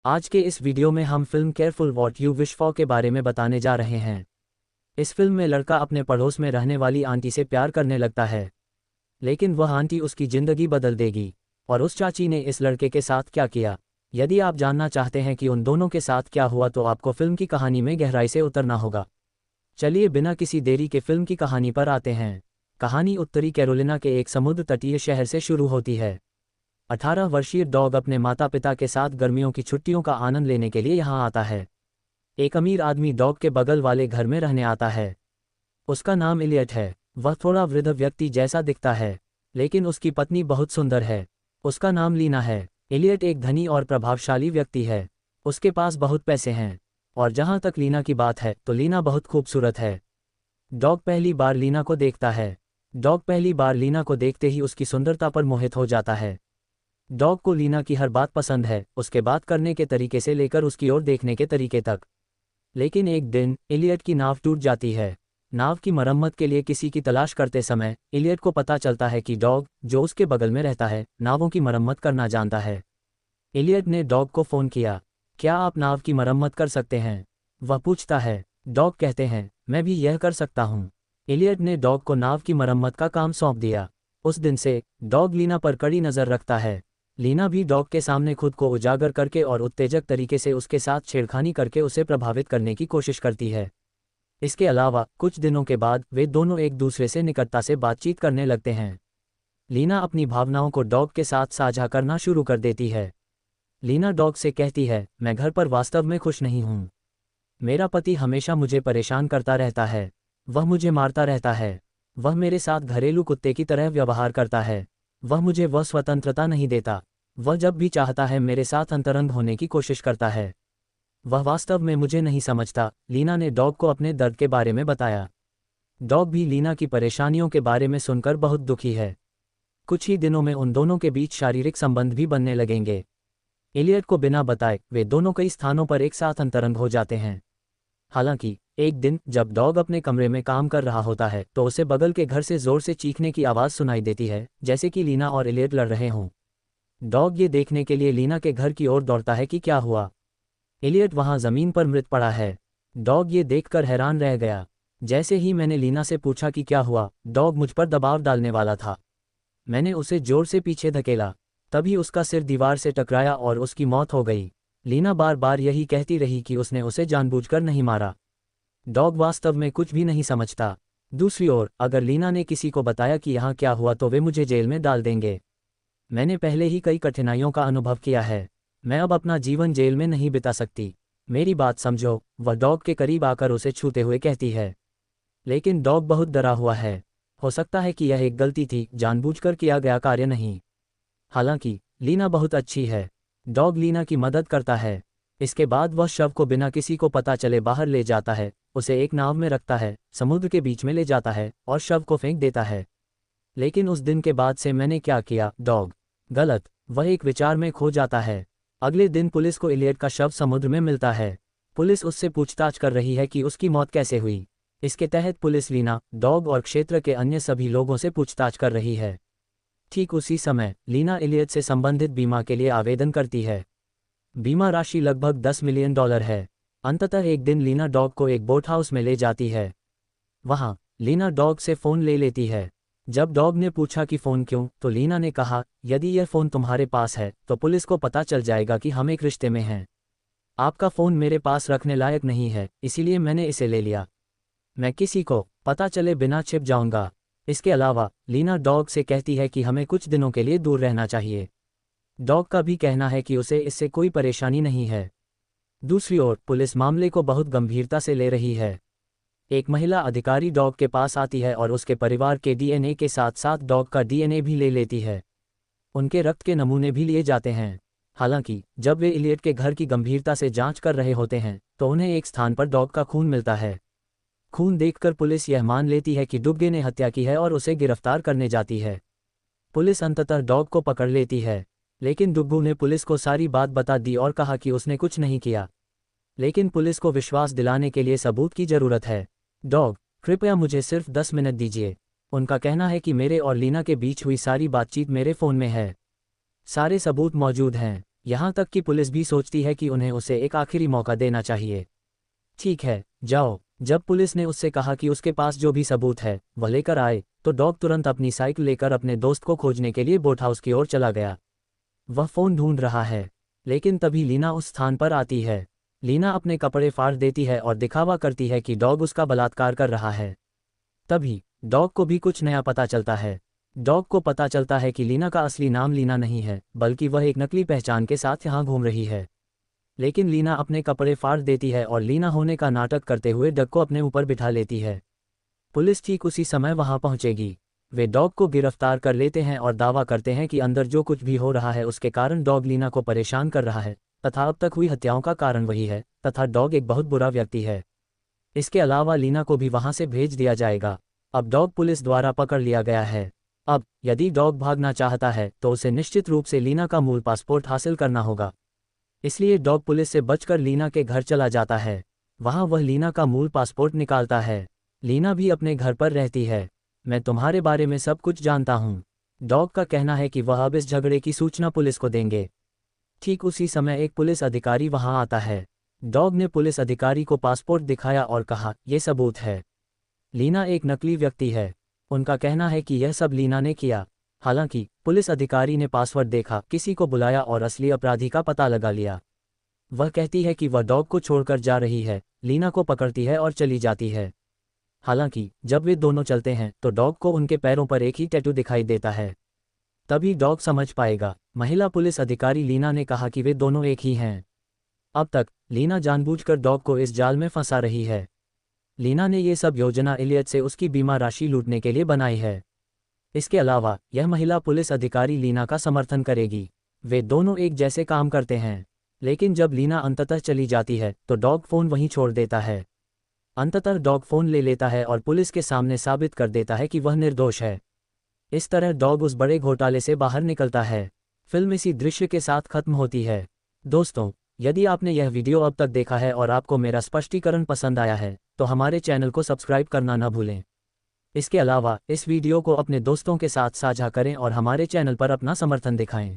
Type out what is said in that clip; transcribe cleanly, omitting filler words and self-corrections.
आज के इस वीडियो में हम film careful what you wish for के बारे में बताने जा रहे हैं। इस फिल्म में लड़का अपने पड़ोस में रहने वाली आंटी से प्यार करने लगता है, लेकिन वह आंटी उसकी ज़िंदगी बदल देगी। और उस चाची ने इस लड़के के साथ क्या किया? यदि आप जानना चाहते हैं कि उन दोनों के साथ क्या हुआ तो आपको फिल्म की कहानी में गहराई से उतरना होगा। चलिए बिना किसी देरी के फिल्म की कहानी पर आते हैं। कहानी उत्तरी कैरोलिना के एक समुद्र तटीय शहर से शुरू होती है। 18 वर्षीय डॉग अपने माता पिता के साथ गर्मियों की छुट्टियों का आनंद लेने के लिए यहाँ आता है। एक अमीर आदमी डॉग के बगल वाले घर में रहने आता है। उसका नाम इलियट है। वह थोड़ा वृद्ध व्यक्ति जैसा दिखता है, लेकिन उसकी पत्नी बहुत सुंदर है। उसका नाम लीना है। इलियट एक धनी और प्रभावशाली व्यक्ति है। उसके पास बहुत पैसे हैं, और जहाँ तक लीना की बात है तो लीना बहुत खूबसूरत है। डॉग पहली बार लीना को देखता है। डॉग पहली बार लीना को देखते ही उसकी सुंदरता पर मोहित हो जाता है। डॉग को लीना की हर बात पसंद है, उसके बात करने के तरीके से लेकर उसकी ओर देखने के तरीके तक। लेकिन एक दिन इलियट की नाव टूट जाती है। नाव की मरम्मत के लिए किसी की तलाश करते समय इलियट को पता चलता है कि डॉग, जो उसके बगल में रहता है, नावों की मरम्मत करना जानता है। इलियट ने डॉग को फ़ोन किया। क्या आप नाव की मरम्मत कर सकते हैं? वह पूछता है। डॉग कहते हैं, मैं भी यह कर सकता हूँ। इलियट ने डॉग को नाव की मरम्मत का काम सौंप दिया। उस दिन से डॉग लीना पर कड़ी नज़र रखता है। लीना भी डॉग के सामने खुद को उजागर करके और उत्तेजक तरीके से उसके साथ छेड़खानी करके उसे प्रभावित करने की कोशिश करती है। इसके अलावा कुछ दिनों के बाद वे दोनों एक दूसरे से निकटता से बातचीत करने लगते हैं। लीना अपनी भावनाओं को डॉग के साथ साझा करना शुरू कर देती है। लीना डॉग से कहती है, मैं घर पर वास्तव में खुश नहीं हूँ। मेरा पति हमेशा मुझे परेशान करता रहता है। वह मुझे मारता रहता है। वह मेरे साथ घरेलू कुत्ते की तरह व्यवहार करता है। वह मुझे वह स्वतंत्रता नहीं देता। वह जब भी चाहता है मेरे साथ अंतरंग होने की कोशिश करता है। वह वास्तव में मुझे नहीं समझता। लीना ने डॉग को अपने दर्द के बारे में बताया। डॉग भी लीना की परेशानियों के बारे में सुनकर बहुत दुखी है। कुछ ही दिनों में उन दोनों के बीच शारीरिक संबंध भी बनने लगेंगे। इलियट को बिना बताए वे दोनों कई स्थानों पर एक साथ अंतरंग हो जाते हैं। हालांकि एक दिन जब डॉग अपने कमरे में काम कर रहा होता है तो उसे बगल के घर से जोर से चीखने की आवाज़ सुनाई देती है, जैसे कि लीना और इलियट लड़ रहे हों। डॉग ये देखने के लिए लीना के घर की ओर दौड़ता है कि क्या हुआ। इलियट वहां जमीन पर मृत पड़ा है। डॉग ये देखकर हैरान रह गया। जैसे ही मैंने लीना से पूछा कि क्या हुआ, डॉग मुझ पर दबाव डालने वाला था। मैंने उसे जोर से पीछे धकेला, तभी उसका सिर दीवार से टकराया और उसकी मौत हो गई। लीना बार बार यही कहती रही कि उसने उसे जानबूझकर नहीं मारा। डॉग वास्तव में कुछ भी नहीं समझता। दूसरी ओर अगर लीना ने किसी को बताया कि यहाँ क्या हुआ तो वे मुझे जेल में डाल देंगे। मैंने पहले ही कई कठिनाइयों का अनुभव किया है। मैं अब अपना जीवन जेल में नहीं बिता सकती। मेरी बात समझो, वह डॉग के करीब आकर उसे छूते हुए कहती है। लेकिन डॉग बहुत डरा हुआ है। हो सकता है कि यह एक गलती थी, जानबूझकर किया गया कार्य नहीं। हालांकि लीना बहुत अच्छी है। डॉग लीना की मदद करता है। इसके बाद वह शव को बिना किसी को पता चले बाहर ले जाता है, उसे एक नाव में रखता है, समुद्र के बीच में ले जाता है और शव को फेंक देता है। लेकिन उस दिन के बाद से मैंने क्या किया? डॉग गलत। वह एक विचार में खो जाता है। अगले दिन पुलिस को इलियट का शव समुद्र में मिलता है। पुलिस उससे पूछताछ कर रही है कि उसकी मौत कैसे हुई। इसके तहत पुलिस लीना, डॉग और क्षेत्र के अन्य सभी लोगों से पूछताछ कर रही है। ठीक उसी समय लीना इलियट से संबंधित बीमा के लिए आवेदन करती है। बीमा राशि लगभग $10 मिलियन है। अंततः एक दिन लीना डॉग को एक बोट हाउस में ले जाती है। वहां लीना डॉग से फ़ोन ले लेती है। जब डॉग ने पूछा कि फ़ोन क्यों, तो लीना ने कहा, यदि यह फ़ोन तुम्हारे पास है तो पुलिस को पता चल जाएगा कि हम एक रिश्ते में हैं। आपका फ़ोन मेरे पास रखने लायक नहीं है, इसीलिए मैंने इसे ले लिया। मैं किसी को पता चले बिना छिप जाऊंगा। इसके अलावा लीना डॉग से कहती है कि हमें कुछ दिनों के लिए दूर रहना चाहिए। डॉग का भी कहना है कि उसे इससे कोई परेशानी नहीं है। दूसरी ओर पुलिस मामले को बहुत गंभीरता से ले रही है। एक महिला अधिकारी डॉग के पास आती है और उसके परिवार के डीएनए के साथ साथ डॉग का डीएनए भी ले लेती है। उनके रक्त के नमूने भी लिए जाते हैं। हालांकि जब वे इलियट के घर की गंभीरता से जांच कर रहे होते हैं तो उन्हें एक स्थान पर डॉग का खून मिलता है। खून देखकर पुलिस यह मान लेती है कि डुग्गे ने हत्या की है और उसे गिरफ्तार करने जाती है। पुलिस अंततः डॉग को पकड़ लेती है, लेकिन डुग्गू ने पुलिस को सारी बात बता दी और कहा कि उसने कुछ नहीं किया। लेकिन पुलिस को विश्वास दिलाने के लिए सबूत की जरूरत है। डॉग, कृपया मुझे सिर्फ 10 मिनट दीजिए। उनका कहना है कि मेरे और लीना के बीच हुई सारी बातचीत मेरे फ़ोन में है। सारे सबूत मौजूद हैं। यहाँ तक कि पुलिस भी सोचती है कि उन्हें उसे एक आखिरी मौका देना चाहिए। ठीक है, जाओ। जब पुलिस ने उससे कहा कि उसके पास जो भी सबूत है वह लेकर आए, तो डॉग तुरंत अपनी साइकिल लेकर अपने दोस्त को खोजने के लिए बोट हाउस की ओर चला गया। वह फ़ोन ढूंढ रहा है, लेकिन तभी लीना उस स्थान पर आती है। लीना अपने कपड़े फाड़ देती है और दिखावा करती है कि डॉग उसका बलात्कार कर रहा है। तभी डॉग को भी कुछ नया पता चलता है। डॉग को पता चलता है कि लीना का असली नाम लीना नहीं है, बल्कि वह एक नकली पहचान के साथ यहाँ घूम रही है। लेकिन लीना अपने कपड़े फाड़ देती है और लीना होने का नाटक करते हुए डॉग को अपने ऊपर बिठा लेती है। पुलिस ठीक उसी समय वहां पहुंचेगी। वे डॉग को गिरफ्तार कर लेते हैं और दावा करते हैं कि अंदर जो कुछ भी हो रहा है उसके कारण डॉग लीना को परेशान कर रहा है, तथा अब तक हुई हत्याओं का कारण वही है, तथा डॉग एक बहुत बुरा व्यक्ति है। इसके अलावा लीना को भी वहां से भेज दिया जाएगा। अब डॉग पुलिस द्वारा पकड़ लिया गया है। अब यदि डॉग भागना चाहता है तो उसे निश्चित रूप से लीना का मूल पासपोर्ट हासिल करना होगा। इसलिए डॉग पुलिस से बचकर लीना के घर चला जाता है। वहां वह लीना का मूल पासपोर्ट निकालता है। लीना भी अपने घर पर रहती है। मैं तुम्हारे बारे में सब कुछ जानता हूँ। डॉग का कहना है कि वह अब इस झगड़े की सूचना पुलिस को देंगे। ठीक उसी समय एक पुलिस अधिकारी वहां आता है। डॉग ने पुलिस अधिकारी को पासपोर्ट दिखाया और कहा, ये सबूत है। लीना एक नकली व्यक्ति है। उनका कहना है कि यह सब लीना ने किया। हालांकि पुलिस अधिकारी ने पासवर्ड देखा, किसी को बुलाया और असली अपराधी का पता लगा लिया। वह कहती है कि वह डॉग को छोड़कर जा रही है, लीना को पकड़ती है और चली जाती है। हालांकि जब वे दोनों चलते हैं तो डॉग को उनके पैरों पर एक ही टैटू दिखाई देता है। तभी डॉग समझ पाएगा। महिला पुलिस अधिकारी लीना ने कहा कि वे दोनों एक ही हैं। अब तक लीना जानबूझकर डॉग को इस जाल में फंसा रही है। लीना ने ये सब योजना इलियट से उसकी बीमा राशि लूटने के लिए बनाई है। इसके अलावा यह महिला पुलिस अधिकारी लीना का समर्थन करेगी। वे दोनों एक जैसे काम करते हैं। लेकिन जब लीना अंततः चली जाती है तो डॉग फ़ोन वहीं छोड़ देता है। अंततः डॉग फ़ोन ले लेता है और पुलिस के सामने साबित कर देता है कि वह निर्दोष है। इस तरह डॉग उस बड़े घोटाले से बाहर निकलता है। फिल्म इसी दृश्य के साथ खत्म होती है। दोस्तों, यदि आपने यह वीडियो अब तक देखा है और आपको मेरा स्पष्टीकरण पसंद आया है तो हमारे चैनल को सब्सक्राइब करना न भूलें। इसके अलावा इस वीडियो को अपने दोस्तों के साथ साझा करें और हमारे चैनल पर अपना समर्थन दिखाएं।